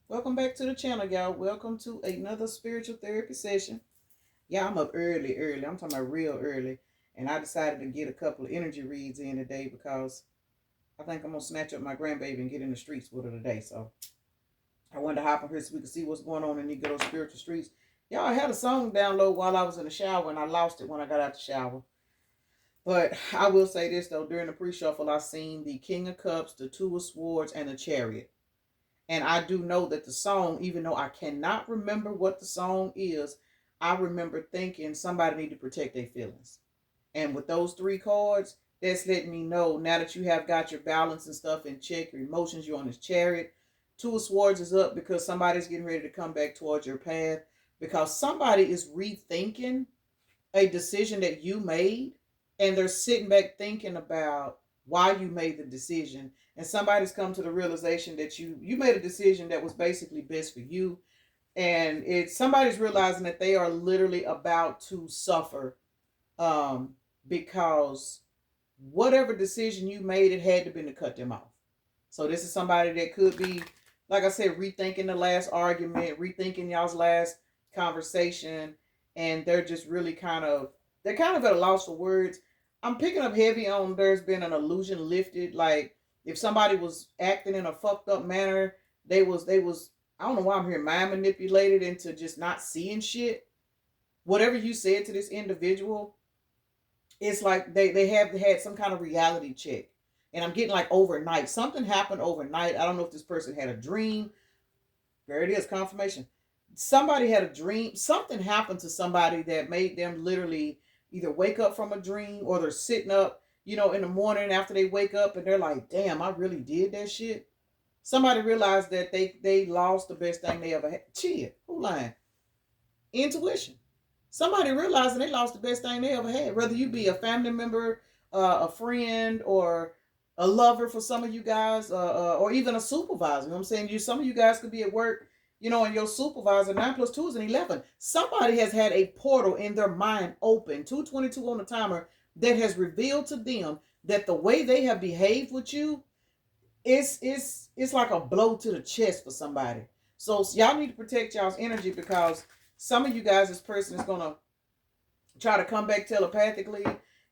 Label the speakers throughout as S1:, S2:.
S1: Welcome back to the channel, y'all. Welcome to another spiritual therapy session. Yeah, I'm up early. I'm talking about real early. And I decided to get a couple of energy reads in today because I think I'm going to snatch up my grandbaby and get in the streets with her today. So I wanted to hop on here so we can see what's going on in these good old spiritual streets. Y'all, I had a song download while I was in the shower and I lost it when I got out the shower. But I will say this, though. During the pre-shuffle, I seen the King of Cups, the Two of Swords, and the Chariot. And I do know that the song, even though I cannot remember what the song is, I remember thinking somebody need to protect their feelings. And with those three cards, that's letting me know now that you have got your balance and stuff in check, your emotions, you're on this chariot. Two of Swords is up because somebody's getting ready to come back towards your path because somebody is rethinking a decision that you made and they're sitting back thinking about why you made the decision, and somebody's come to the realization that you made a decision that was basically best for you, and it's somebody's realizing that they are literally about to suffer, um because whatever decision you made, it had to been to cut them off. So this is somebody that could be, like I said, rethinking the last argument, rethinking y'all's last conversation, and they're just really they're kind of at a loss for words. I'm picking up heavy on there's been an illusion lifted. Like if somebody was acting in a fucked up manner, they was I don't know why I'm here mind manipulated into just not seeing shit. Whatever you said to this individual, it's like they have had some kind of reality check. And I'm getting like overnight. Something happened overnight. I don't know if this person had a dream. There it is, confirmation. Somebody had a dream. Something happened to somebody that made them literally either wake up from a dream or they're sitting up, in the morning after they wake up and they're like, damn, I really did that shit. Somebody realized that they lost the best thing they ever had. Chill. Who lying? Intuition. Somebody realizing they lost the best thing they ever had. Whether you be a family member, a friend, or a lover for some of you guys, or even a supervisor. You know what I'm saying? Some of you guys could be at work, and your supervisor, 9 plus 2 is an 11. Somebody has had a portal in their mind open, 222 on the timer, that has revealed to them that the way they have behaved with you, it's like a blow to the chest for somebody. So y'all need to protect y'all's energy because some of you guys, this person is gonna try to come back telepathically,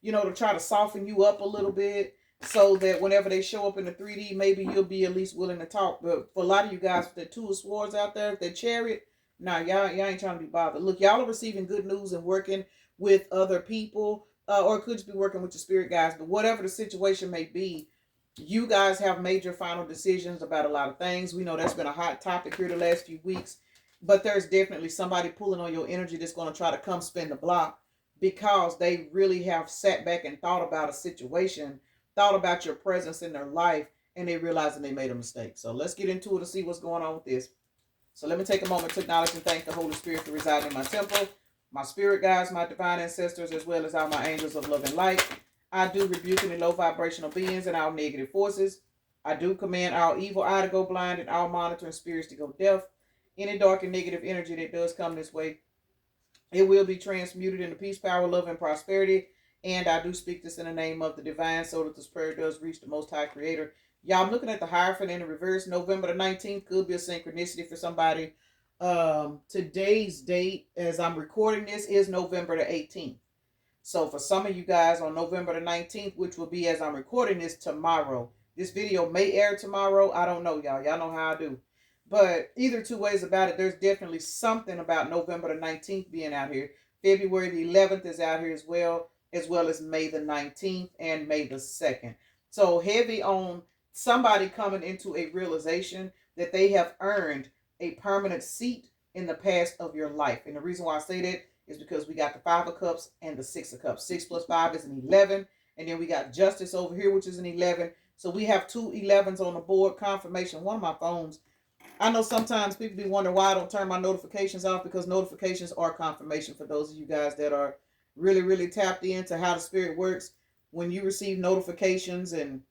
S1: to try to soften you up a little bit so that whenever they show up in the 3D, maybe you'll be at least willing to talk. But for a lot of you guys, the Two of Swords out there, the Chariot, nah, y'all ain't trying to be bothered. Look, y'all are receiving good news and working with other people, or it could just be working with your spirit guys. But whatever the situation may be, you guys have made your final decisions about a lot of things. We know that's been a hot topic here the last few weeks, but there's definitely somebody pulling on your energy that's going to try to come spin the block because they really have sat back and thought about a situation, thought about your presence in their life, and they realizing they made a mistake. So let's get into it and see what's going on with this. So let me take a moment to acknowledge and thank the Holy Spirit for residing in my temple, my spirit guides, my divine ancestors, as well as all my angels of love and light. I do rebuke any low vibrational beings and all negative forces. I do command all evil eye to go blind and all monitoring spirits to go deaf. Any dark and negative energy that does come this way, it will be transmuted into peace, power, love, and prosperity. And I do speak this in the name of the divine so that this prayer does reach the Most High Creator. Y'all, I'm looking at the Hierophant in the reverse. November the 19th could be a synchronicity for somebody. Today's date, as I'm recording this, is November the 18th. So for some of you guys on November the 19th, which will be as I'm recording this tomorrow. This video may air tomorrow. I don't know, y'all. Y'all know how I do. But either two ways about it, there's definitely something about November the 19th being out here. February the 11th is out here as well as May the 19th and May the 2nd. So heavy on somebody coming into a realization that they have earned a permanent seat in the past of your life. And the reason why I say that is because we got the Five of Cups and the Six of Cups. 6 plus 5 is an 11. And then we got Justice over here, which is an 11. So we have two 11s on the board. Confirmation. One of my phones, I know sometimes people be wondering why I don't turn my notifications off, because notifications are confirmation for those of you guys that are really, really tapped into how the spirit works. When you receive notifications and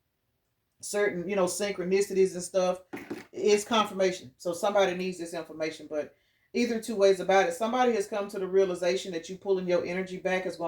S1: certain, synchronicities and stuff, it's confirmation. So somebody needs this information. But either two ways about it, somebody has come to the realization that you pulling your energy back is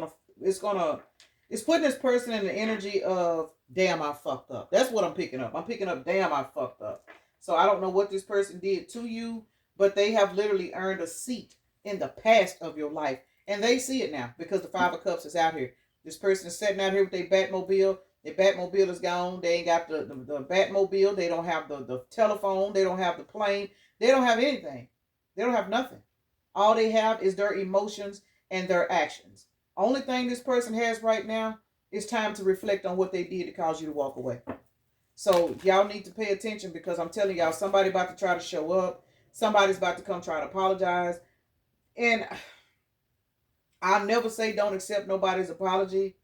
S1: it's putting this person in the energy of damn, I fucked up. That's what I'm picking up. I'm picking up damn, I fucked up. So I don't know what this person did to you, but they have literally earned a seat in the past of your life. And they see it now because the Five of Cups is out here. This person is sitting out here with their Batmobile. Their Batmobile is gone. They ain't got the Batmobile. They don't have the telephone. They don't have the plane. They don't have anything. They don't have nothing. All they have is their emotions and their actions. Only thing this person has right now is time to reflect on what they did to cause you to walk away. So y'all need to pay attention because I'm telling y'all, somebody about to try to show up. Somebody's about to come try to apologize. And I'll never say don't accept nobody's apology,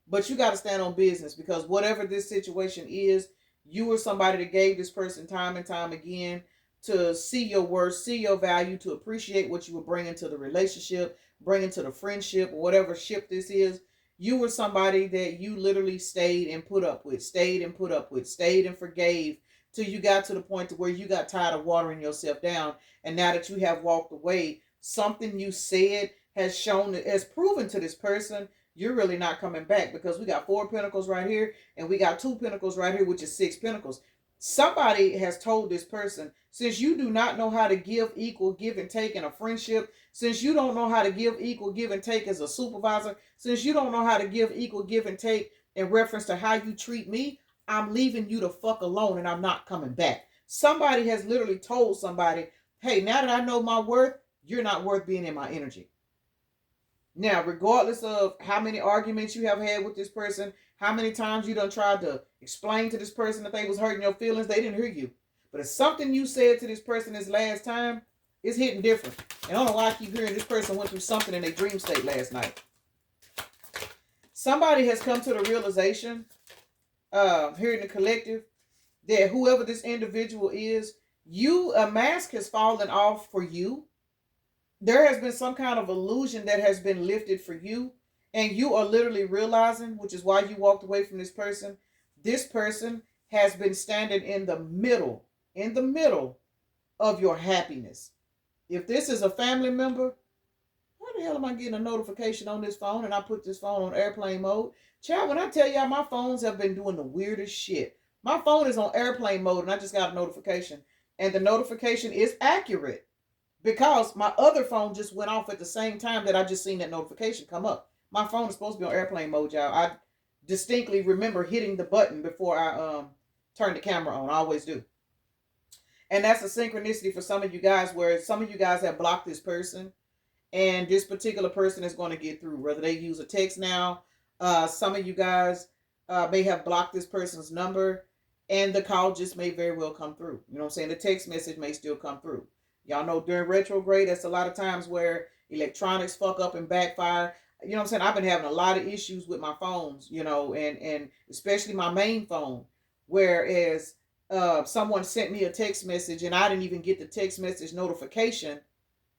S1: but you got to stand on business because whatever this situation is, you were somebody that gave this person time and time again to see your worth, see your value, to appreciate what you were bringing to the relationship, bringing to the friendship, or whatever ship this is. You were somebody that you literally stayed and put up with, stayed and put up with, stayed and forgave till you got to the point to where you got tired of watering yourself down. And now that you have walked away, something you said has proven to this person you're really not coming back because we got 4 pentacles right here and we got 2 pentacles right here, which is 6 pentacles. Somebody has told this person, since you do not know how to give equal give and take in a friendship, since you don't know how to give equal give and take as a supervisor, since you don't know how to give equal give and take in reference to how you treat me, I'm leaving you the fuck alone and I'm not coming back. Somebody has literally told somebody, hey, now that I know my worth, you're not worth being in my energy. Now, regardless of how many arguments you have had with this person, how many times you done tried to explain to this person that they was hurting your feelings, they didn't hear you. But if something you said to this person this last time, it's hitting different. And I don't know why I keep hearing this person went through something in their dream state last night. Somebody has come to the realization here in the collective that whoever this individual is, a mask has fallen off for you. There has been some kind of illusion that has been lifted for you, and you are literally realizing, which is why you walked away from this person. This person has been standing in the middle of your happiness. If this is a family member, why the hell am I getting a notification on this phone and I put this phone on airplane mode? Child, when I tell y'all my phones have been doing the weirdest shit. My phone is on airplane mode and I just got a notification. And the notification is accurate because my other phone just went off at the same time that I just seen that notification come up. My phone is supposed to be on airplane mode, y'all. I distinctly remember hitting the button before I turn the camera on. I always do. And that's a synchronicity for some of you guys where some of you guys have blocked this person and this particular person is going to get through. Whether they use a text now, some of you guys may have blocked this person's number and the call just may very well come through. You know what I'm saying? The text message may still come through. Y'all know during retrograde, that's a lot of times where electronics fuck up and backfire. You know what I'm saying? I've been having a lot of issues with my phones, you know, and especially my main phone. Whereas someone sent me a text message and I didn't even get the text message notification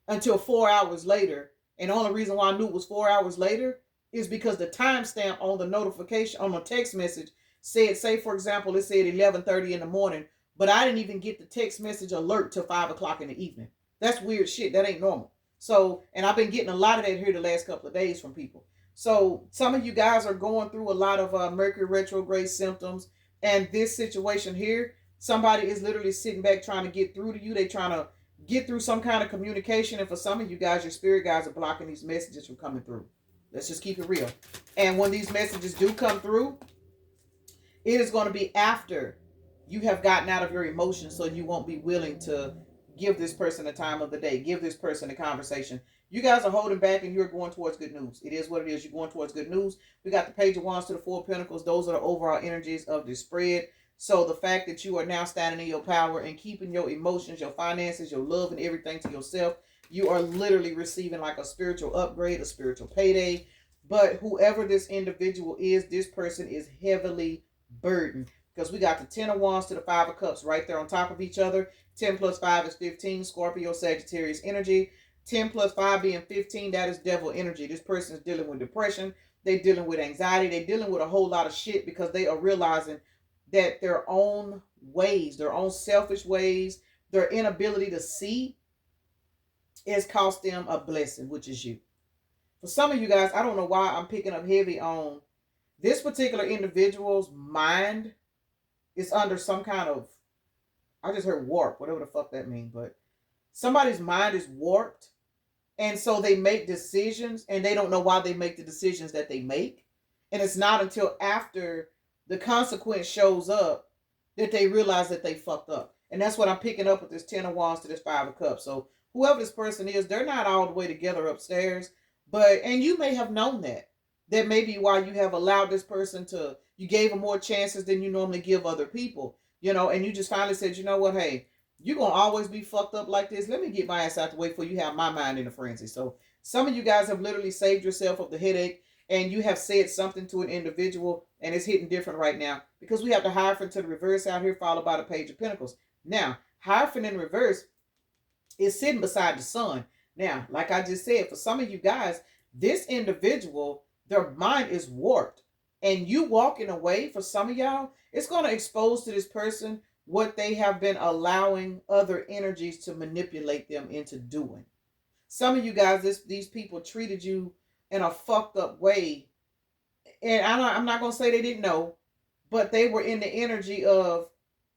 S1: until 4 hours later. And the only reason why I knew it was 4 hours later is because the timestamp on the notification on the text message said, say for example, it said 11:30 in the morning, but I didn't even get the text message alert till 5 o'clock in the evening. That's weird shit. That ain't normal. So, and I've been getting a lot of that here the last couple of days from people. So some of you guys are going through a lot of Mercury retrograde symptoms. And this situation here, somebody is literally sitting back trying to get through to you. They trying to get through some kind of communication. And for some of you guys, your spirit guides are blocking these messages from coming through. Let's just keep it real. And when these messages do come through, it is going to be after you have gotten out of your emotions, so you won't be willing to give this person the time of the day, give this person a conversation. You guys are holding back and you're going towards good news. It is what it is. You're going towards good news. We got the Page of Wands to the 4 Pentacles. Those are the overall energies of this spread. So the fact that you are now standing in your power and keeping your emotions, your finances, your love and everything to yourself, you are literally receiving like a spiritual upgrade, a spiritual payday. But whoever this individual is, this person is heavily burdened. Because we got the 10 of Wands to the 5 of Cups right there on top of each other. 10 plus 5 is 15. Scorpio, Sagittarius energy. 10 plus 5 being 15, that is devil energy. This person is dealing with depression. They're dealing with anxiety. They're dealing with a whole lot of shit because they are realizing that their own ways, their own selfish ways, their inability to see has cost them a blessing, which is you. For some of you guys, I don't know why I'm picking up heavy on this particular individual's mind is under some kind of I just heard warp, whatever the fuck that means, but somebody's mind is warped, and so they make decisions and they don't know why they make the decisions that they make. And it's not until after the consequence shows up that they realize that they fucked up. And that's what I'm picking up with this 10 of wands to this 5 of cups. So whoever this person is, they're not all the way together upstairs, but and you may have known that. That may be why you have allowed this person to, you gave them more chances than you normally give other people, and you just finally said, you know what, hey, you're gonna always be fucked up like this. Let me get my ass out the way before you have my mind in a frenzy. So some of you guys have literally saved yourself of the headache, and you have said something to an individual, and it's hitting different right now because we have the Hierophant to the reverse out here, followed by the Page of Pentacles. Now, Hierophant in reverse is sitting beside the sun. Now, like I just said, for some of you guys, this individual, their mind is warped. And you walking away, for some of y'all, it's going to expose to this person what they have been allowing other energies to manipulate them into doing. Some of you guys, these people treated you in a fucked up way. And I'm not going to say they didn't know, but they were in the energy of,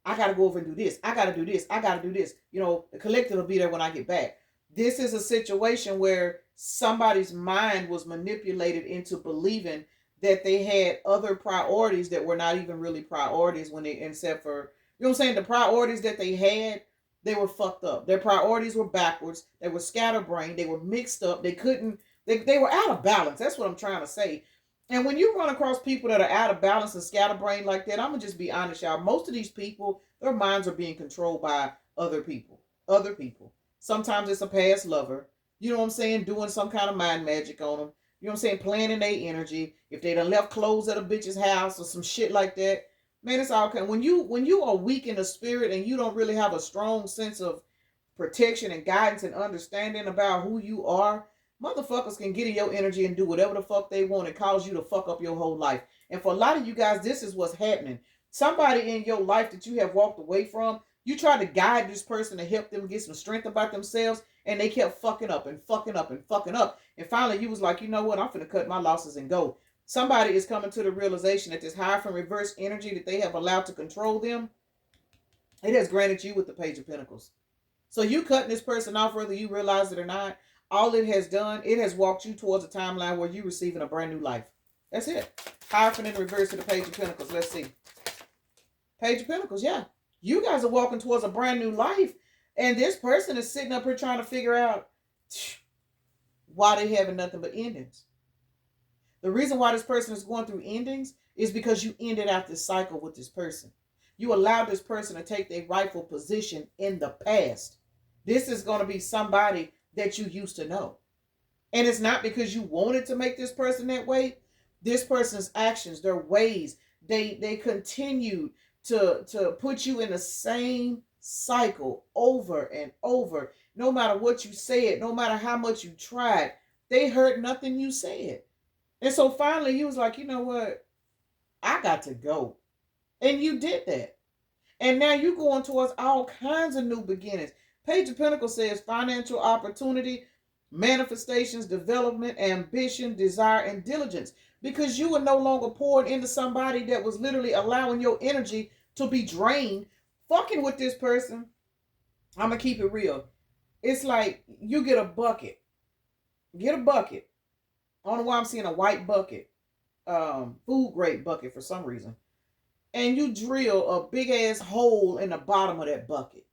S1: I got to go over and do this. I got to do this. I got to do this. The collective will be there when I get back. This is a situation where somebody's mind was manipulated into believing that they had other priorities that were not even really priorities when they, except for, you know what I'm saying? The priorities that they had, they were fucked up. Their priorities were backwards. They were scatterbrained. They were mixed up. They were out of balance. That's what I'm trying to say. And when you run across people that are out of balance and scatterbrained like that, I'm going to just be honest, y'all. Most of these people, their minds are being controlled by other people. Other people. Sometimes it's a past lover. You know what I'm saying? Doing some kind of mind magic on them. You know what I'm saying? Playing in their energy. If they done left clothes at a bitch's house or some shit like that. Man, it's all kind. When you are weak in the spirit and you don't really have a strong sense of protection and guidance and understanding about who you are, motherfuckers can get in your energy and do whatever the fuck they want and cause you to fuck up your whole life. And for a lot of you guys, this is what's happening. Somebody in your life that you have walked away from, you try to guide this person to help them get some strength about themselves, and they kept fucking up and fucking up and fucking up. And finally, you was like, you know what? I'm finna cut my losses and go. Somebody is coming to the realization that this high from reverse energy that they have allowed to control them, it has granted you with the Page of Pentacles. So you cutting this person off, whether you realize it or not, all it has done, it has walked you towards a timeline where you're receiving a brand new life. That's it. Hierophant in reverse to the Page of Pentacles. Let's see. Page of Pentacles, yeah. You guys are walking towards a brand new life. And this person is sitting up here trying to figure out why they having nothing but endings. The reason why this person is going through endings is because you ended out this cycle with this person. You allowed this person to take their rightful position in the past. This is going to be somebody that you used to know. And it's not because you wanted to make this person that way. This person's actions, their ways, they continued to put you in the same cycle over and over. No matter what you said, no matter how much you tried, they heard nothing you said. And so finally you was like, you know what? I got to go. And you did that. And now you're going towards all kinds of new beginnings. Page of Pentacles says financial opportunity, manifestations, development, ambition, desire, and diligence. Because you were no longer pouring into somebody that was literally allowing your energy to be drained. Fucking with this person, I'm going to keep it real. It's like you get a bucket. Get a bucket. I don't know why I'm seeing a white bucket. Food grade bucket for some reason. And you drill a big ass hole in the bottom of that bucket.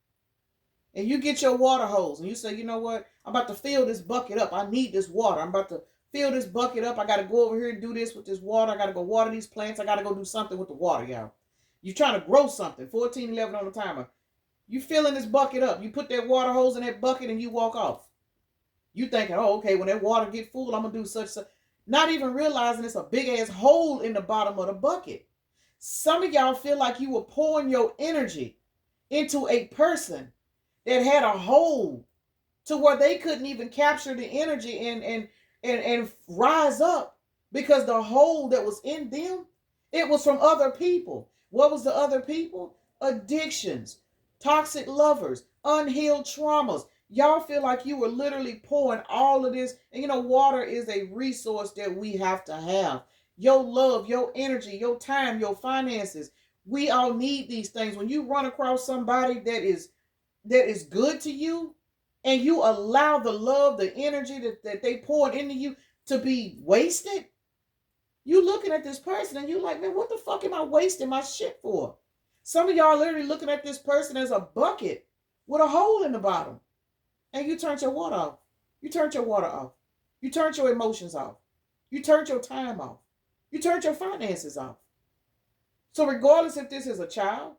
S1: And you get your water hose and you say, you know what? I'm about to fill this bucket up. I need this water. I'm about to fill this bucket up. I got to go over here and do this with this water. I got to go water these plants. I got to go do something with the water, y'all. You're trying to grow something. 14:11 on the timer. You filling this bucket up. You put that water hose in that bucket and you walk off. You thinking, oh, okay, when that water get full, I'm going to do such. Not even realizing it's a big ass hole in the bottom of the bucket. Some of y'all feel like you were pouring your energy into a person that had a hole to where they couldn't even capture the energy and rise up because the hole that was in them, it was from other people. What was the other people? Addictions, toxic lovers, unhealed traumas. Y'all feel like you were literally pouring all of this. And water is a resource that we have to have. Your love, your energy, your time, your finances. We all need these things. When you run across somebody that is good to you, and you allow the love, the energy that they poured into you to be wasted, you looking at this person and you like, man, what the fuck am I wasting my shit for? Some of y'all literally looking at this person as a bucket with a hole in the bottom. And you turned your water off. You turned your water off. You turned your emotions off. You turned your time off. You turned your finances off. So regardless if this is a child,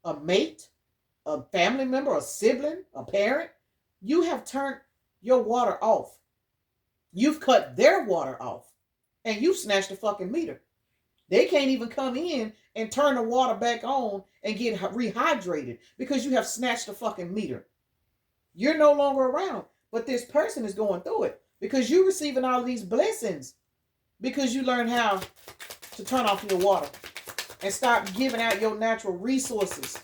S1: a mate, a family member, a sibling, a parent, you have turned your water off. You've cut their water off. And you've snatched the fucking meter. They can't even come in and turn the water back on and get rehydrated because you have snatched the fucking meter. You're no longer around, but this person is going through it because you're receiving all these blessings because you learn how to turn off your water and stop giving out your natural resources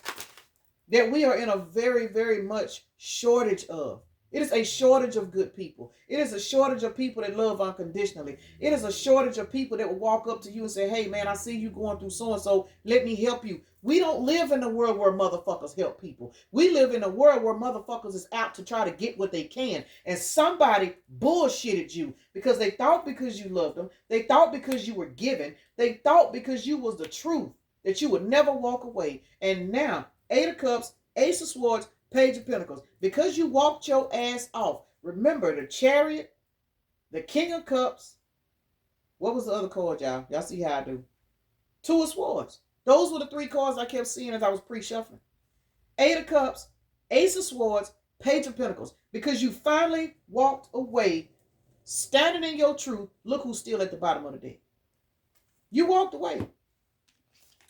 S1: that we are in a very, very much shortage of. It is a shortage of good people. It is a shortage of people that love unconditionally. It is a shortage of people that will walk up to you and say, hey, man, I see you going through so-and-so. Let me help you. We don't live in a world where motherfuckers help people. We live in a world where motherfuckers is out to try to get what they can. And somebody bullshitted you because they thought because you loved them, they thought because you were given, they thought because you was the truth that you would never walk away. And now, Eight of Cups, Ace of Swords, Page of Pentacles. Because you walked your ass off. Remember the Chariot, the King of Cups. What was the other card, y'all? Y'all see how I do. Two of Swords. Those were the three cards I kept seeing as I was pre-shuffling. Eight of Cups, Ace of Swords, Page of Pentacles. Because you finally walked away, standing in your truth. Look who's still at the bottom of the deck. You walked away.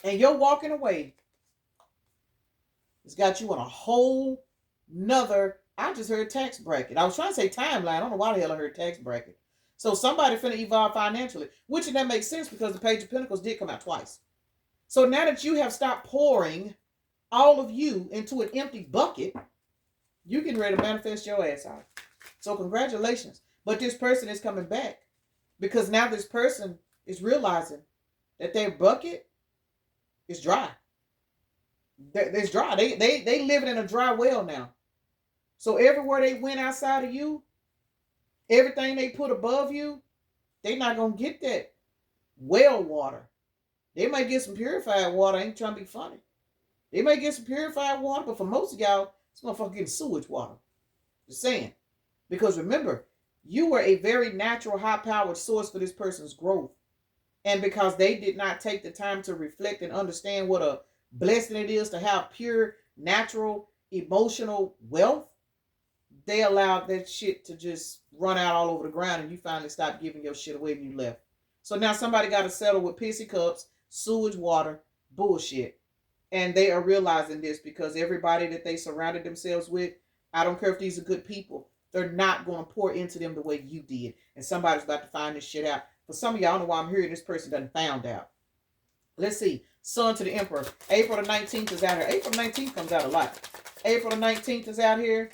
S1: And your walking away it's got you on a whole nother, I just heard tax bracket. I was trying to say timeline. I don't know why the hell I heard tax bracket. So somebody finna evolve financially, which that makes sense because the Page of Pentacles did come out twice. So now that you have stopped pouring all of you into an empty bucket, you getting ready to manifest your ass out. So congratulations. But this person is coming back because now this person is realizing that their bucket is dry. It's dry. They living in a dry well now. So everywhere they went outside of you, everything they put above you, they not going to get that well water. They might get some purified water. I ain't trying to be funny. They might get some purified water, but for most of y'all, it's motherfucker getting sewage water. Just saying. Because remember, you were a very natural, high-powered source for this person's growth. And because they did not take the time to reflect and understand what a blessing it is to have pure, natural, emotional wealth, they allowed that shit to just run out all over the ground and you finally stopped giving your shit away and you left. So now somebody got to settle with pissy cups, sewage water, bullshit. And they are realizing this because everybody that they surrounded themselves with, I don't care if these are good people, they're not going to pour into them the way you did. And somebody's about to find this shit out. For some of y'all, I don't know why I'm hearing this person done found out. Let's see. Sun to the Emperor. April the 19th is out here. April the 19th comes out a lot. April the 19th is out here.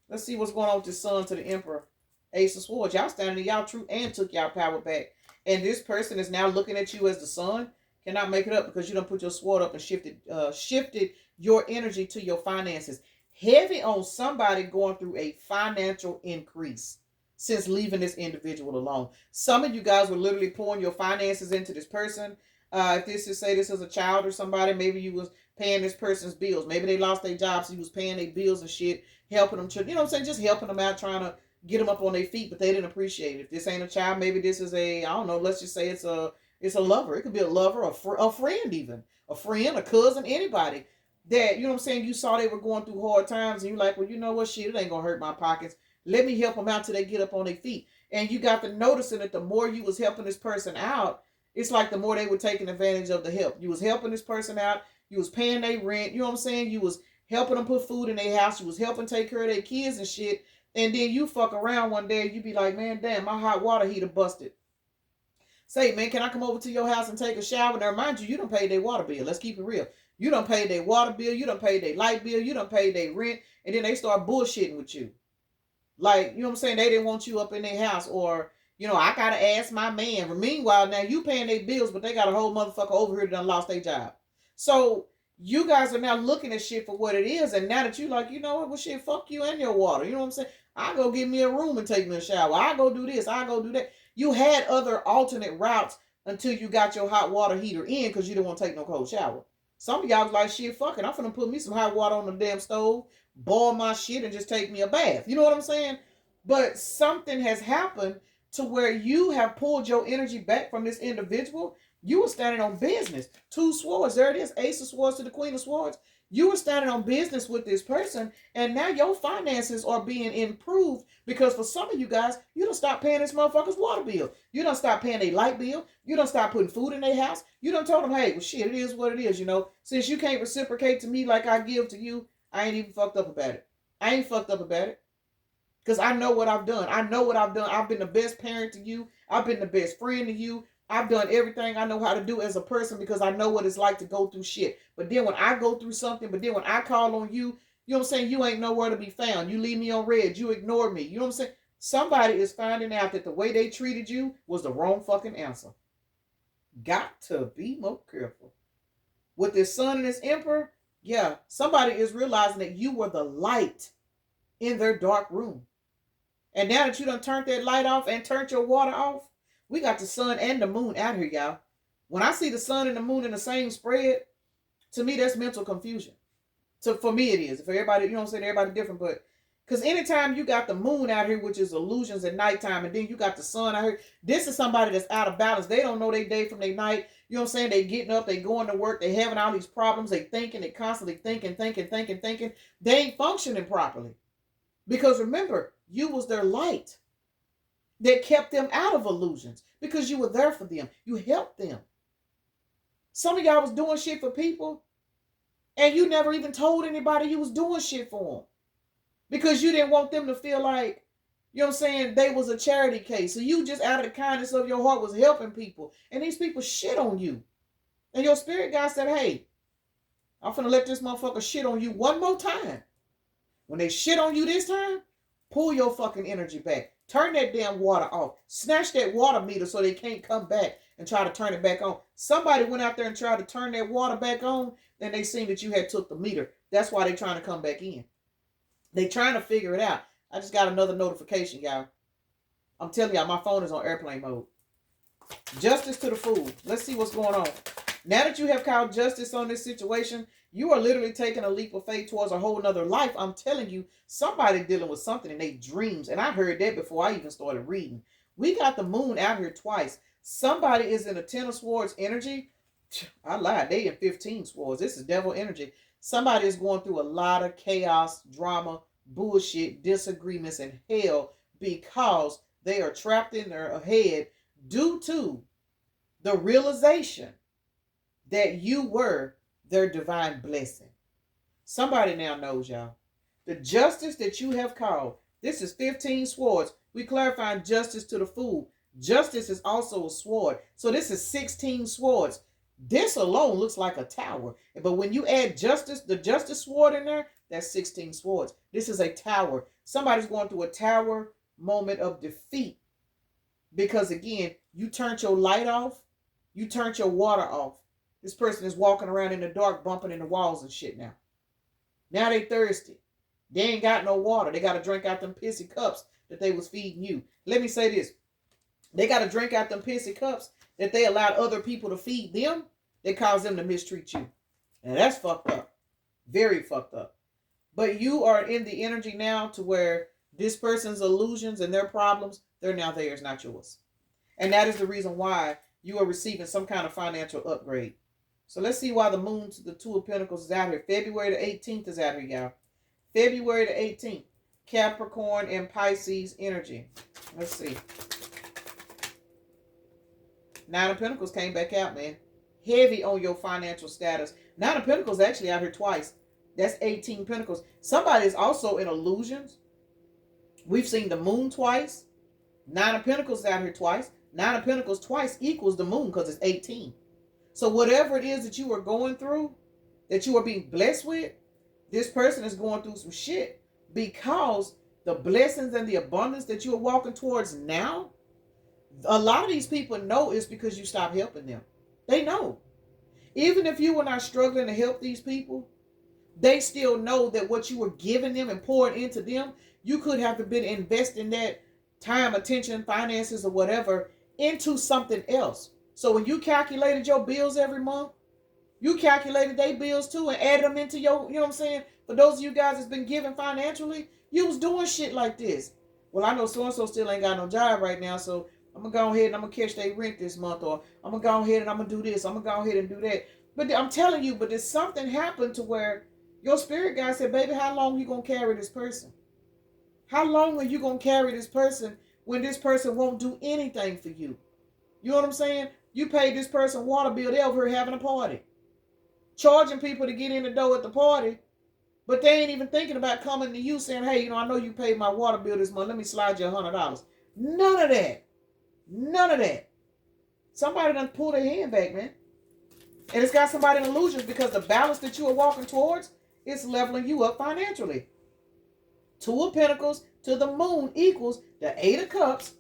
S1: Let's see what's going on with this Sun to the Emperor. Ace of Swords. Y'all standing in y'all truth and took y'all power back. And this person is now looking at you as the sun. Cannot make it up because you done put your sword up and shifted your energy to your finances. Heavy on somebody going through a financial increase since leaving this individual alone. Some of you guys were literally pouring your finances into this person. If this is, say this is a child or somebody, maybe you was paying this person's bills. Maybe they lost their job, so you was paying their bills and shit, helping them, you know what I'm saying, just helping them out, trying to get them up on their feet, but they didn't appreciate it. If this ain't a child, maybe this is I don't know, let's just say it's a lover. It could be a lover, a friend even. A friend, a cousin, anybody that, you know what I'm saying, you saw they were going through hard times and you're like, well, you know what, shit, it ain't going to hurt my pockets. Let me help them out till they get up on their feet. And you got to noticing that the more you was helping this person out, it's like the more they were taking advantage of the help. You was helping this person out. You was paying their rent. You know what I'm saying? You was helping them put food in their house. You was helping take care of their kids and shit. And then you fuck around one day and you be like, man, damn, my hot water heater busted. Say, man, can I come over to your house and take a shower? Now, remind you, you done paid their water bill. Let's keep it real. You done paid their water bill. You done paid their light bill. You done paid their rent. And then they start bullshitting with you. Like, you know what I'm saying? They didn't want you up in their house, or, you know, I got to ask my man. But meanwhile, now you paying their bills, but they got a whole motherfucker over here that done lost their job. So you guys are now looking at shit for what it is. And now that you like, you know what, well, shit, fuck you and your water. You know what I'm saying? I go get me a room and take me a shower. I go do this. I go do that. You had other alternate routes until you got your hot water heater in because you didn't want to take no cold shower. Some of y'all was like, shit, fuck it. I'm finna put me some hot water on the damn stove, boil my shit, and just take me a bath. You know what I'm saying? But something has happened to where you have pulled your energy back from this individual. You were standing on business. Two swords. There it is. Ace of swords to the queen of swords. You were standing on business with this person, and now your finances are being improved because for some of you guys, you don't stop paying this motherfucker's water bill. You don't stop paying a light bill. You don't stop putting food in their house. You don't told them, hey, well, shit, it is what it is, you know. Since you can't reciprocate to me like I give to you, I ain't even fucked up about it. I ain't fucked up about it. Because I know what I've done. I know what I've done. I've been the best parent to you. I've been the best friend to you. I've done everything I know how to do as a person because I know what it's like to go through shit. But then when I go through something, but then when I call on you, you know what I'm saying? You ain't nowhere to be found. You leave me on red. You ignore me. You know what I'm saying? Somebody is finding out that the way they treated you was the wrong fucking answer. Got to be more careful. With this sun and this emperor, yeah, somebody is realizing that you were the light in their dark room. And now that you done turned that light off and turned your water off, we got the sun and the moon out here, y'all. When I see the sun and the moon in the same spread, to me, that's mental confusion. So for me, it is. For everybody, you know what I'm saying? Everybody different, but because anytime you got the moon out here, which is illusions at nighttime, and then you got the sun out here, this is somebody that's out of balance. They don't know their day from their night. You know what I'm saying? They getting up, they going to work, they having all these problems, they thinking, they constantly thinking. They ain't functioning properly. Because remember, you was their light that kept them out of illusions because you were there for them. You helped them. Some of y'all was doing shit for people and you never even told anybody you was doing shit for them because you didn't want them to feel like, you know what I'm saying, they was a charity case. So you just out of the kindness of your heart was helping people. And these people shit on you. And your spirit guy said, hey, I'm finna let this motherfucker shit on you one more time. When they shit on you this time, pull your fucking energy back. Turn that damn water off. Snatch that water meter so they can't come back and try to turn it back on. Somebody went out there and tried to turn that water back on, then they seen that you had took the meter. That's why they trying to come back in. They trying to figure it out. I just got another notification, y'all. I'm telling y'all, my phone is on airplane mode. Justice to the fool. Let's see what's going on. Now that you have called justice on this situation, you are literally taking a leap of faith towards a whole nother life. I'm telling you, somebody dealing with something in their dreams. And I heard that before I even started reading. We got the moon out here twice. Somebody is in a 10 of swords energy. I lied. They in 15 swords. This is devil energy. Somebody is going through a lot of chaos, drama, bullshit, disagreements, and hell because they are trapped in their head due to the realization that you were their divine blessing. Somebody now knows, y'all. The justice that you have called, this is 15 swords. We clarifying justice to the fool. Justice is also a sword. So this is 16 swords. This alone looks like a tower. But when you add justice, the justice sword in there, that's 16 swords. This is a tower. Somebody's going through a tower moment of defeat. Because again, you turned your light off. You turned your water off. This person is walking around in the dark, bumping into walls and shit now. Now they thirsty. They ain't got no water. They got to drink out them pissy cups that they was feeding you. Let me say this. They got to drink out them pissy cups that they allowed other people to feed them. They cause them to mistreat you. And that's fucked up. Very fucked up. But you are in the energy now to where this person's illusions and their problems, they're now theirs, not yours. And that is the reason why you are receiving some kind of financial upgrade. So let's see why the moon to the Two of Pentacles is out here. February the 18th is out here, y'all. February the 18th. Capricorn and Pisces energy. Let's see. Nine of Pentacles came back out, man. Heavy on your financial status. Nine of Pentacles actually out here twice. That's 18 Pentacles. Somebody is also in illusions. We've seen the moon twice. Nine of Pentacles out here twice. Nine of Pentacles twice equals the moon because it's 18. So whatever it is that you are going through, that you are being blessed with, this person is going through some shit because the blessings and the abundance that you are walking towards now, a lot of these people know it's because you stopped helping them. They know. Even if you were not struggling to help these people, they still know that what you were giving them and pouring into them, you could have been investing that time, attention, finances, or whatever into something else. So when you calculated your bills every month, you calculated their bills too and added them into your, you know what I'm saying? For those of you guys that's been giving financially, you was doing shit like this. Well, I know so-and-so still ain't got no job right now, so I'm going to go ahead and I'm going to catch their rent this month, or I'm going to go ahead and I'm going to do this, I'm going to go ahead and do that. But I'm telling you, but there's something happened to where your spirit guy said, baby, how long are you going to carry this person? How long are you going to carry this person when this person won't do anything for you? You know what I'm saying? You paid this person water bill, they over here having a party, charging people to get in the door at the party, but they ain't even thinking about coming to you saying, hey, I know you paid my water bill this month, let me slide you $100. None of that. None of that. Somebody done pulled their hand back, man. And it's got somebody in illusions because the balance that you are walking towards is leveling you up financially. Two of Pentacles to the moon equals the Eight of Cups,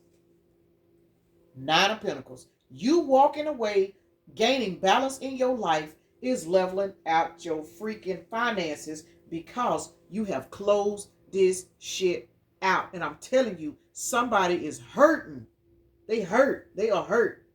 S1: Nine of Pentacles. You walking away, gaining balance in your life is leveling out your freaking finances because you have closed this shit out. And I'm telling you, somebody is hurting. They hurt. They are hurt.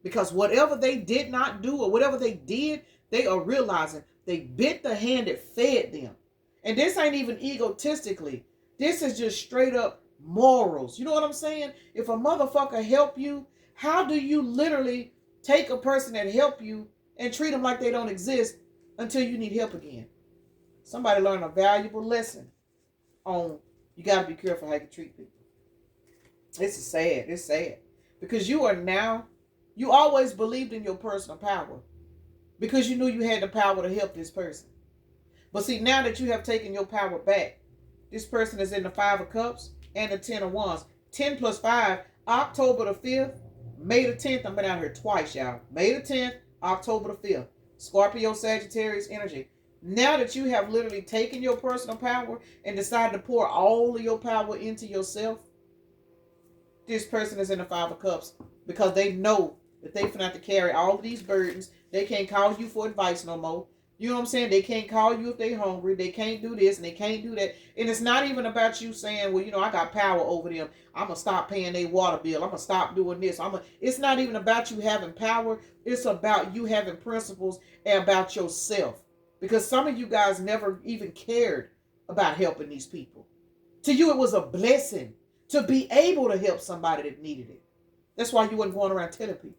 S1: Because whatever they did not do or whatever they did, they are realizing they bit the hand that fed them. And this ain't even egotistically. This is just straight up morals. You know what I'm saying? If a motherfucker help you, how do you literally take a person that helped you and treat them like they don't exist until you need help again? Somebody learned a valuable lesson on you got to be careful how you treat people. This is sad. It's sad. Because you always believed in your personal power because you knew you had the power to help this person. But see, now that you have taken your power back, this person is in the Five of Cups and the Ten of Wands. 10 plus 5, October the 5th, May the 10th. I've been out here twice, y'all. May the 10th, October the 5th. Scorpio, Sagittarius energy. Now that you have literally taken your personal power and decided to pour all of your power into yourself, this person is in the Five of Cups because they know that they finna have to carry all of these burdens. They can't call you for advice no more. You know what I'm saying? They can't call you if they hungry. They can't do this and they can't do that. And it's not even about you saying, well, I got power over them. I'm going to stop paying their water bill. I'm going to stop doing this. It's not even about you having power. It's about you having principles and about yourself. Because some of you guys never even cared about helping these people. To you, it was a blessing to be able to help somebody that needed it. That's why you wasn't going around telling people.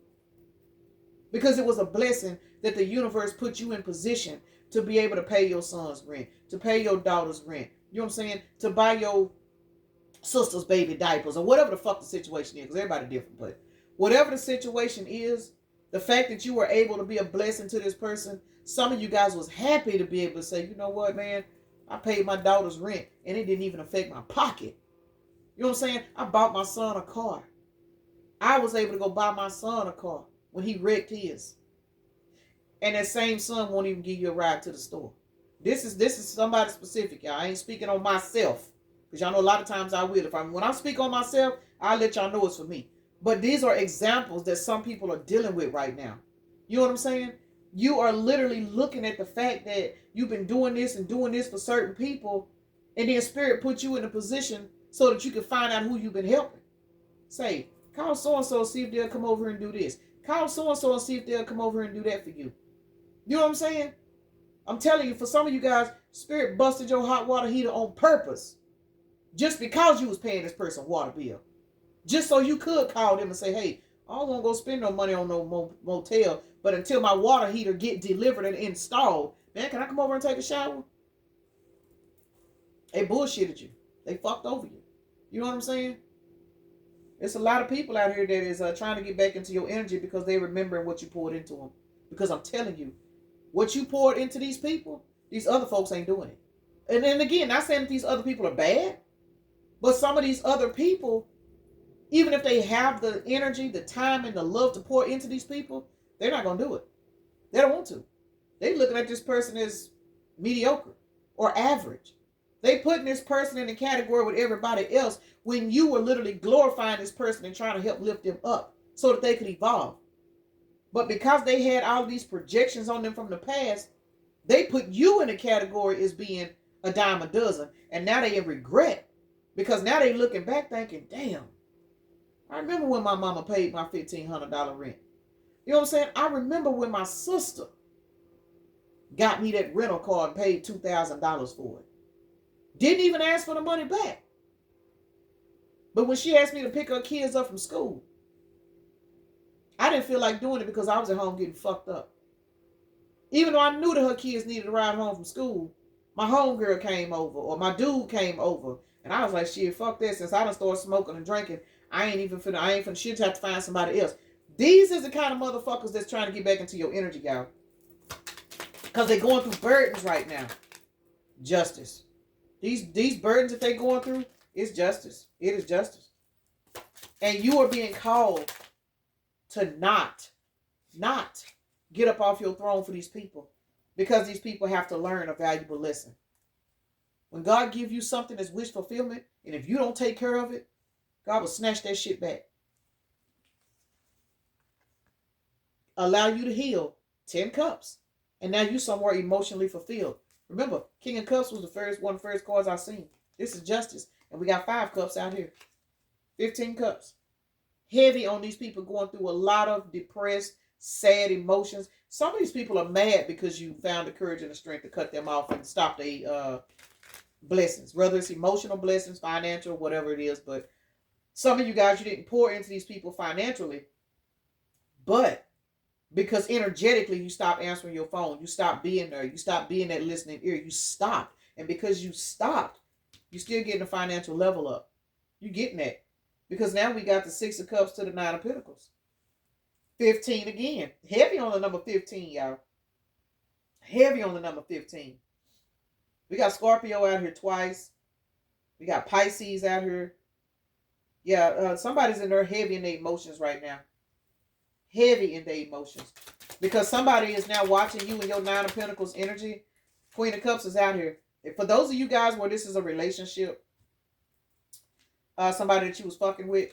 S1: Because it was a blessing that the universe put you in position to be able to pay your son's rent, to pay your daughter's rent. You know what I'm saying? To buy your sister's baby diapers or whatever the fuck the situation is. Because everybody different. But whatever the situation is, the fact that you were able to be a blessing to this person, some of you guys was happy to be able to say, you know what, man? I paid my daughter's rent and it didn't even affect my pocket. You know what I'm saying? I bought my son a car. I was able to go buy my son a car when he wrecked his. And that same son won't even give you a ride to the store. This is somebody specific, y'all. I ain't speaking on myself. Because y'all know a lot of times I will. When I speak on myself, I'll let y'all know it's for me. But these are examples that some people are dealing with right now. You know what I'm saying? You are literally looking at the fact that you've been doing this and doing this for certain people. And then Spirit put you in a position so that you can find out who you've been helping. Say, call so-and-so, see if they'll come over and do this. Call so-and-so and see if they'll come over and do that for you. You know what I'm saying? I'm telling you, for some of you guys, Spirit busted your hot water heater on purpose. Just because you was paying this person water bill. Just so you could call them and say, hey, I don't want to go spend no money on no motel, but until my water heater get delivered and installed, man, can I come over and take a shower? They bullshitted you. They fucked over you. You know what I'm saying? There's a lot of people out here that is trying to get back into your energy because they remembering what you poured into them. Because I'm telling you, what you poured into these people, these other folks ain't doing it. And then again, not saying that these other people are bad, but some of these other people, even if they have the energy, the time, and the love to pour into these people, they're not going to do it. They don't want to. They're looking at this person as mediocre or average. They putting this person in the category with everybody else when you were literally glorifying this person and trying to help lift them up so that they could evolve. But because they had all these projections on them from the past, they put you in a category as being a dime a dozen. And now they in regret. Because now they looking back thinking, damn, I remember when my mama paid my $1,500 rent. You know what I'm saying? I remember when my sister got me that rental car and paid $2,000 for it. Didn't even ask for the money back. But when she asked me to pick her kids up from school, I didn't feel like doing it because I was at home getting fucked up. Even though I knew that her kids needed a ride home from school, my homegirl came over or my dude came over. And I was like, shit, fuck this. Since I done started smoking and drinking, I ain't finna, she'll have to find somebody else. These is the kind of motherfuckers that's trying to get back into your energy, y'all. Because they're going through burdens right now. Justice. These burdens that they're going through, it's justice. It is justice. And you are being called to not get up off your throne for these people. Because these people have to learn a valuable lesson. When God gives you something that's wish fulfillment, and if you don't take care of it, God will snatch that shit back. Allow you to heal 10 cups. And now you somewhere emotionally fulfilled. Remember, King of Cups was one of the first cards I seen. This is justice. And we got 5 cups out here. 15 cups. Heavy on these people going through a lot of depressed, sad emotions. Some of these people are mad because you found the courage and the strength to cut them off and stop the blessings. Whether it's emotional blessings, financial, whatever it is. But some of you guys, you didn't pour into these people financially. But because energetically you stopped answering your phone. You stopped being there. You stopped being that listening ear. You stopped. And because you stopped, you're still getting the financial level up. You're getting that. Because now we got the 6 of Cups to the 9 of Pentacles. 15 again. Heavy on the number 15, y'all. Heavy on the number 15. We got Scorpio out here twice. We got Pisces out here. Yeah, somebody's in there heavy in their emotions right now. Heavy in their emotions. Because somebody is now watching you in your 9 of Pentacles energy. Queen of Cups is out here. And for those of you guys where this is a relationship, somebody that you was fucking with,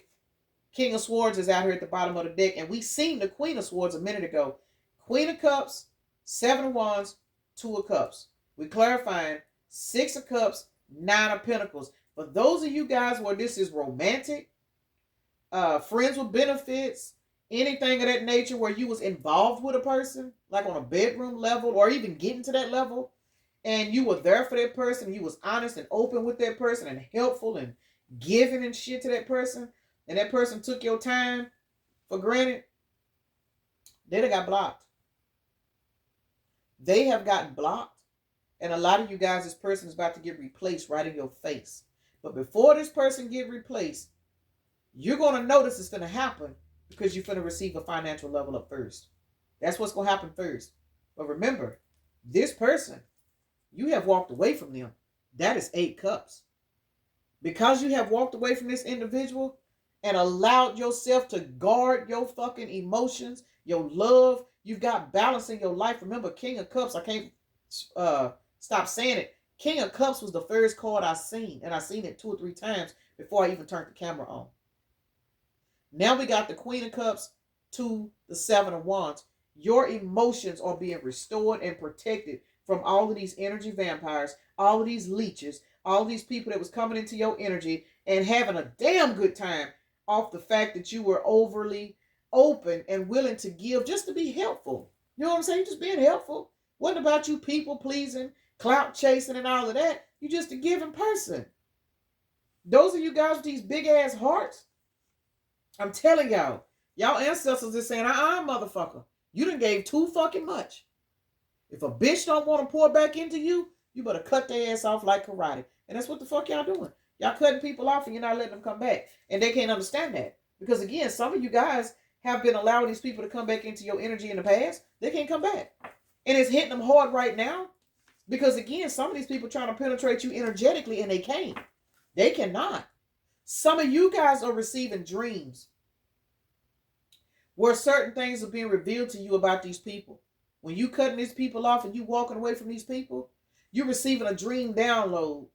S1: King of Swords is out here at the bottom of the deck. And we seen the Queen of Swords a minute ago. Queen of Cups, 7 of Wands, 2 of Cups. We clarifying 6 of Cups, 9 of Pentacles. For those of you guys where this is romantic, friends with benefits, anything of that nature where you was involved with a person, like on a bedroom level or even getting to that level, and you were there for that person, you was honest and open with that person and helpful and giving and shit to that person, and that person took your time for granted, they got blocked. They have gotten blocked. And a lot of you guys, this person is about to get replaced right in your face. But before this person get replaced, you're going to notice it's going to happen because you're going to receive a financial level up first. That's what's going to happen first. But remember, this person, you have walked away from them. That is 8 cups. Because you have walked away from this individual and allowed yourself to guard your fucking emotions, your love, you've got balance in your life. Remember, King of Cups, I can't stop saying it. King of Cups was the first card I seen, and I seen it 2 or 3 times before I even turned the camera on. Now we got the Queen of Cups to the 7 of Wands. Your emotions are being restored and protected from all of these energy vampires, all of these leeches, all of these people that was coming into your energy and having a damn good time off the fact that you were overly open and willing to give just to be helpful. You know what I'm saying? Just being helpful. Wasn't about you people pleasing, clout chasing, and all of that. You're just a giving person. Those of you guys with these big ass hearts, I'm telling y'all, y'all ancestors are saying, motherfucker, you done gave too fucking much. If a bitch don't want to pour back into you, you better cut their ass off like karate. And that's what the fuck y'all doing. Y'all cutting people off and you're not letting them come back. And they can't understand that. Because again, some of you guys have been allowing these people to come back into your energy in the past. They can't come back. And it's hitting them hard right now. Because again, some of these people trying to penetrate you energetically and they can't. They cannot. Some of you guys are receiving dreams where certain things are being revealed to you about these people. When you cutting these people off and you walking away from these people, you're receiving a dream download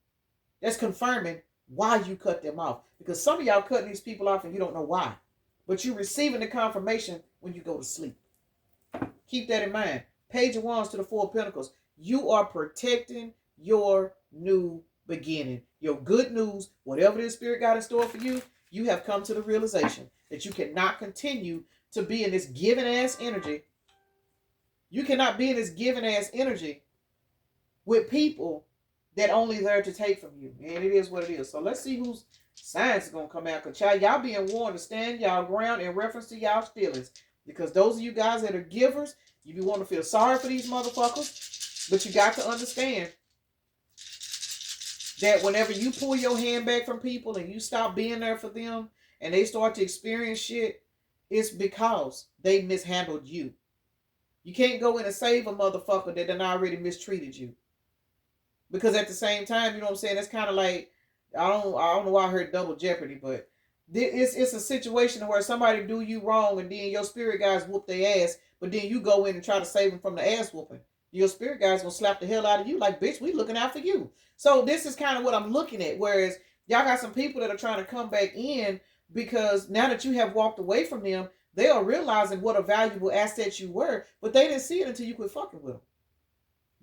S1: that's confirming why you cut them off. Because some of y'all cutting these people off and you don't know why. But you're receiving the confirmation when you go to sleep. Keep that in mind. Page of Wands to the Four of Pentacles. You are protecting your new beginning. Your good news, whatever this spirit got in store for you, you have come to the realization that you cannot continue to be in this giving ass energy. You cannot be in this giving ass energy with people that only there to take from you. And it is what it is. So let's see whose signs is going to come out. Because y'all being warned to stand y'all ground in reference to y'all's feelings. Because those of you guys that are givers, you be wanting to feel sorry for these motherfuckers. But you got to understand that whenever you pull your hand back from people and you stop being there for them and they start to experience shit, it's because they mishandled you. You can't go in and save a motherfucker that done already mistreated you. Because at the same time, you know what I'm saying? It's kind of like, I don't know why I heard double jeopardy, but it's a situation where somebody do you wrong and then your spirit guys whoop their ass, but then you go in and try to save them from the ass whooping. Your spirit guys gonna slap the hell out of you like, bitch, we looking out for you. So this is kind of what I'm looking at. Whereas y'all got some people that are trying to come back in because now that you have walked away from them, they are realizing what a valuable asset you were, but they didn't see it until you quit fucking with them.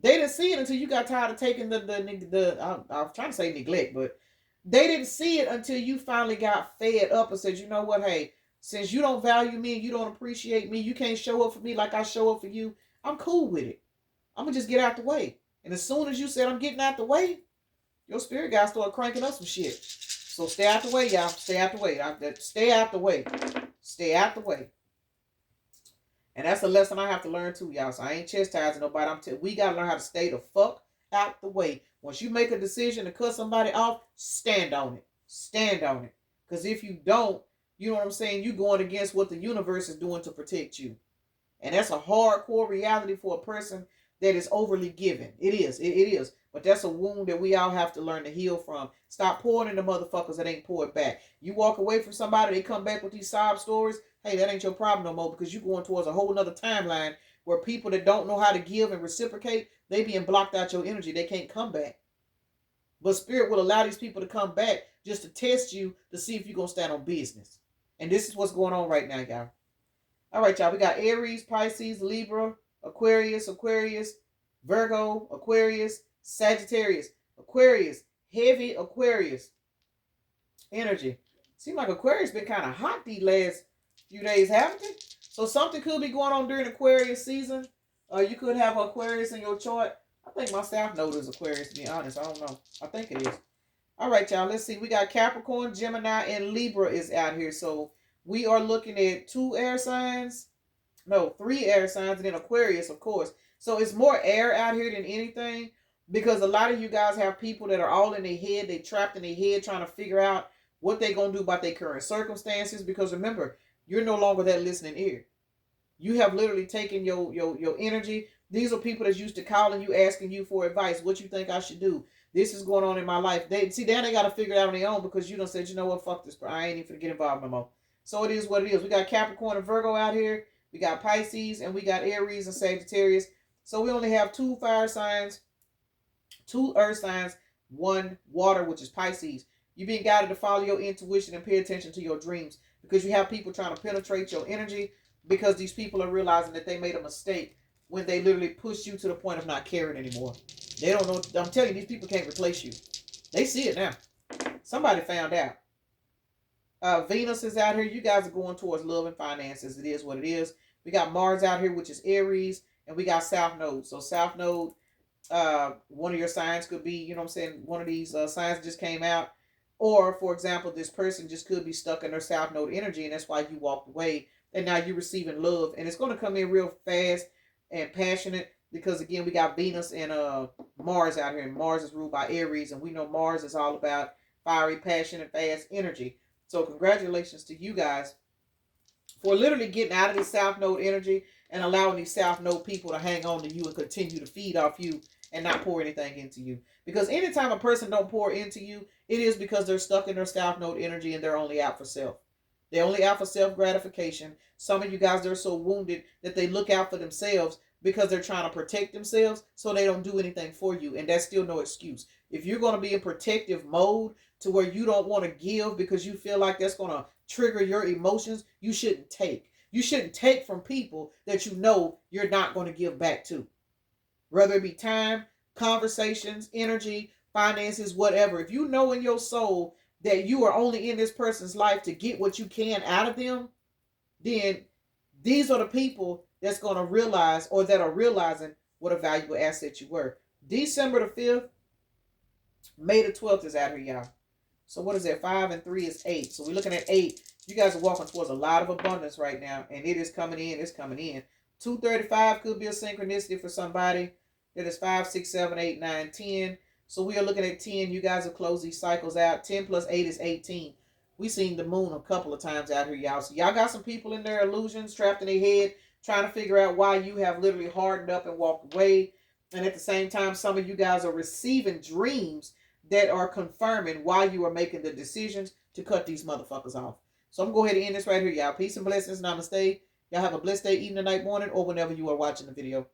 S1: They didn't see it until you got tired of taking the I was trying to say neglect, but they didn't see it until you finally got fed up and said, you know what, hey, since you don't value me and you don't appreciate me, you can't show up for me like I show up for you, I'm cool with it. I'm going to just get out the way. And as soon as you said I'm getting out the way, your spirit guy started cranking up some shit. So stay out the way, y'all. Stay out the way. Stay out the way. Stay out the way. And that's a lesson I have to learn too, y'all. So I ain't chastising nobody. We got to learn how to stay the fuck out the way. Once you make a decision to cut somebody off, stand on it. Stand on it. Because if you don't, you know what I'm saying, you're going against what the universe is doing to protect you. And that's a hardcore reality for a person that is overly giving. It is. It is. But that's a wound that we all have to learn to heal from. Stop pouring into motherfuckers that ain't poured back. You walk away from somebody, they come back with these sob stories. Hey, that ain't your problem no more, because you're going towards a whole nother timeline where people that don't know how to give and reciprocate, they being blocked out your energy. They can't come back. But Spirit will allow these people to come back just to test you to see if you're going to stand on business. And this is what's going on right now, y'all. All right, y'all. We got Aries, Pisces, Libra, Aquarius, Virgo, Aquarius, Sagittarius, Aquarius, heavy Aquarius energy. Seems like Aquarius been kind of hot these last few days, haven't it? So something could be going on during Aquarius season. You could have Aquarius in your chart. I think my South Node is Aquarius, to be honest. I don't know. I think it is. All right, y'all. Let's see. We got Capricorn, Gemini, and Libra is out here. So we are looking at 2 air signs. No, 3 air signs, and then Aquarius, of course. So it's more air out here than anything, because a lot of you guys have people that are all in their head. They trapped in their head trying to figure out what they're going to do about their current circumstances. Because remember, you're no longer that listening ear. You have literally taken your energy. These are people that's used to calling you, asking you for advice. What you think I should do? This is going on in my life. They got to figure it out on their own, because you done said, you know what, fuck this. I ain't even going to get involved no more. So it is what it is. We got Capricorn and Virgo out here. We got Pisces, and we got Aries and Sagittarius. So we only have 2 fire signs, 2 earth signs, 1 water, which is Pisces. You're being guided to follow your intuition and pay attention to your dreams, because you have people trying to penetrate your energy, because these people are realizing that they made a mistake when they literally pushed you to the point of not caring anymore. They don't know. I'm telling you, these people can't replace you. They see it now. Somebody found out. Venus is out here. You guys are going towards love and finances. It is what it is. We got Mars out here, which is Aries, and we got South Node. So South Node, one of your signs could be, you know what I'm saying, one of these signs just came out. Or, for example, this person just could be stuck in their South Node energy, and that's why you walked away. And now you're receiving love. And it's going to come in real fast and passionate, because, again, we got Venus and Mars out here. And Mars is ruled by Aries, and we know Mars is all about fiery, passionate, fast energy. So congratulations to you guys for literally getting out of this South Node energy and allowing these South Node people to hang on to you and continue to feed off you and not pour anything into you. Because anytime a person don't pour into you, it is because they're stuck in their South Node energy and they're only out for self. They're only out for self-gratification. Some of you guys, they're so wounded that they look out for themselves because they're trying to protect themselves, so they don't do anything for you. And that's still no excuse. If you're going to be in protective mode to where you don't want to give because you feel like that's going to trigger your emotions, you shouldn't take. You shouldn't take from people that you know you're not going to give back to. Whether it be time, conversations, energy, finances, whatever. If you know in your soul that you are only in this person's life to get what you can out of them, then these are the people that's going to realize, or that are realizing, what a valuable asset you were. December the 5th, May the 12th is out here, y'all. So what is that? 5 and 3 is 8. So we're looking at 8. You guys are walking towards a lot of abundance right now, and it is coming in. It's coming in. 235 could be a synchronicity for somebody. That is 5, 6, 7, 8, 9, 10. So we are looking at 10. You guys have closed these cycles out. 10 plus 8 is 18. We seen the moon a couple of times out here, y'all. So y'all got some people in their illusions trapped in their head, trying to figure out why you have literally hardened up and walked away. And at the same time, some of you guys are receiving dreams that are confirming why you are making the decisions to cut these motherfuckers off. So I'm going to go ahead and end this right here, y'all. Peace and blessings. Namaste. Y'all have a blessed day, evening, night, morning, or whenever you are watching the video.